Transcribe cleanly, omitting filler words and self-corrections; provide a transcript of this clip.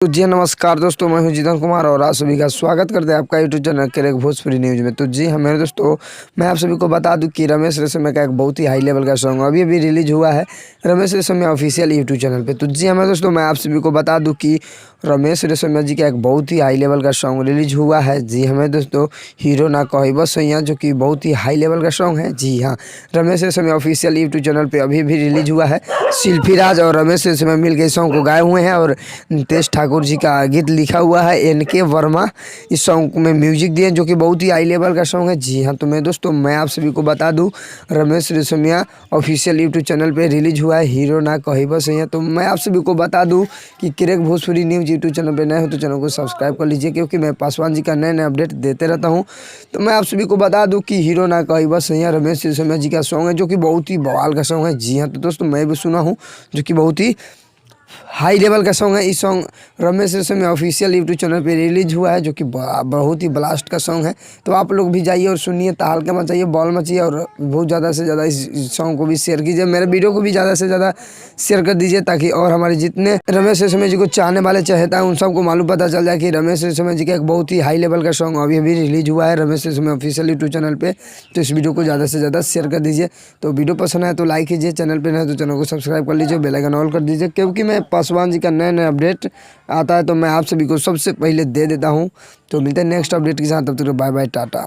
तो जी नमस्कार दोस्तों, मैं हूं जीतन कुमार और आप सभी का स्वागत करते हैं आपका यूट्यूब चैनल करेक भोजपुरी न्यूज़ में। तो जी हाँ मेरे दोस्तों, मैं आप सभी को बता दूं कि रमेश रेशमिया का एक बहुत ही हाई लेवल का सॉन्ग अभी अभी रिलीज हुआ है Ramesh Reshammiya official YouTube channel पे। तो जी हाँ मेरे दोस्तों, मैं आप सभी को बता दूँ कि रमेश रेशमिया जी का एक बहुत ही हाई लेवल का सॉन्ग रिलीज हुआ है। जी हाँ मेरे दोस्तों, हीरो ना कहिबो सैया, जो कि बहुत ही हाई लेवल का सॉन्ग है। जी हाँ, Ramesh Reshammiya official YouTube channel पे अभी भी रिलीज हुआ है। शिल्पी राज और रमेश रेशमिया मिलकर इस सॉन्ग को गाए हुए हैं और नितेश ठाकुर जी का गीत लिखा हुआ है NK वर्मा इस सॉन्ग में म्यूजिक दिए, जो कि बहुत ही हाई लेवल का सॉन्ग है। जी हाँ, तो मैं दोस्तों मैं आप सभी को बता दूं Ramesh Reshammiya official YouTube channel पे रिलीज हुआ है हीरो ना कहिबो सैया। तो मैं आप सभी को बता दूं कि crack Bhojpuri news YouTube channel पे नए हो तो चैनल को सब्सक्राइब कर लीजिए, क्योंकि मैं पासवान जी का नए नए अपडेट देते रहता हूँ। तो मैं आप सभी को बता दूँ कि हीरो ना कहिबो सैया रमेश रेशमिया जी का सॉन्ग है, जो कि बहुत ही बवाल का सॉन्ग है। जी हाँ, तो दोस्तों मैं भी सुना हूँ, जो कि बहुत ही हाई लेवल का सॉन्ग है। इस song Ramesh Reshammiya official YouTube channel पे रिलीज हुआ है, जो कि बहुत ही ब्लास्ट का सॉन्ग है। तो आप लोग भी जाइए और सुनिए, तहलका मचाइए, बॉल मचिए और बहुत ज़्यादा से ज़्यादा इस सॉन्ग को भी शेयर कीजिए। मेरे वीडियो को भी ज़्यादा से ज़्यादा शेयर कर दीजिए, ताकि और हमारे जितने रमेश रेशमिया जी को चाहने वाले चाहता है उन सबको मालूम पता चल जाए कि रमेश रेशमिया जी का एक बहुत ही हाई लेवल का सॉन्ग अभी अभी रिलीज हुआ है Ramesh Reshammiya official YouTube channel पे। तो इस वीडियो को ज़्यादा से ज़्यादा शेयर कर दीजिए। तो वीडियो पसंद आए तो लाइक कीजिए, चैनल पे नहीं तो चैनल को सब्सक्राइब कर लीजिए, बेल आइकन ऑल कर दीजिए, क्योंकि मैं पासवान जी का नए नए अपडेट आता है तो मैं आप सभी को सबसे पहले दे देता हूँ। तो मिलते हैं नेक्स्ट अपडेट के साथ, तब तक बाय बाय, टाटा।